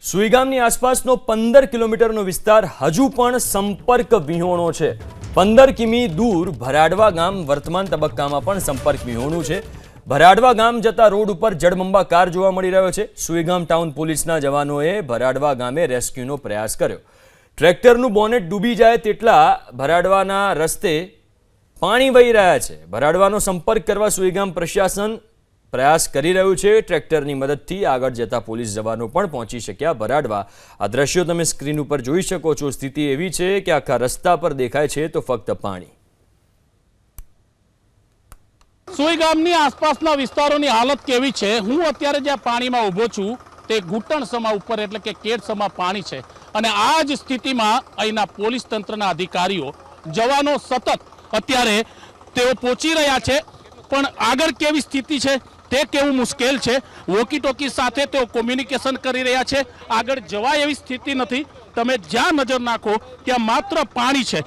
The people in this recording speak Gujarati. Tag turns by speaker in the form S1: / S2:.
S1: સુઈગામની આસપાસનો 15 કિલોમીટરનો વિસ્તાર હજુ પણ સંપર્ક વિહોણો છે। 15 કિમી દૂર ભરાડવા ગામ વર્તમાન તબક્કામાં પણ સંપર્ક વિહોણું છે। ભરાડવા ગામ જતા રોડ ઉપર જળબંબાકાર જોવા મળી રહ્યો છે। સુઈગામ ટાઉન પોલીસના જવાનોએ ભરાડવા ગામે રેસ્ક્યુનો પ્રયાસ કર્યો। ટ્રેક્ટરનું બોનેટ ડૂબી જાય તેટલા ભરાડવાના રસ્તે પાણી વહી રહ્યા છે। ભરાડવાનો સંપર્ક કરવા સુઈગામ પ્રશાસન પ્રયાસ કરી રહ્યું છે। ટ્રેક્ટરની મદદથી આગળ જતા પોલીસ જવાનો પણ પહોંચી શક્યા। ભરાડવા આ દ્રશ્યો તમે સ્ક્રીન ઉપર જોઈ શકો છો। સ્થિતિ એવી છે કે આખા રસ્તા પર દેખાય છે તો ફક્ત પાણી।
S2: સુઈગામની આસપાસના વિસ્તારોની હાલત કેવી છે? હું અત્યારે જ્યાં પાણીમાં ઊભો છું તે ઘૂંટણ સમા ઉપર એટલે કે કેડ સમા પાણી છે અને આ જ સ્થિતિમાં અહીંના પોલીસ તંત્રના અધિકારીઓ જવાનો સતત અત્યારે તેઓ પહોંચી રહ્યા છે, પણ આગળ કેવી સ્થિતિ છે તે કેવું મુશ્કેલ છે। વોકી ટોકી સાથે તેઓ કોમ્યુનિકેશન કરી રહ્યા છે। આગળ જવાય એવી સ્થિતિ નથી। તમે જ્યાં નજર નાખો ત્યાં માત્ર પાણી છે।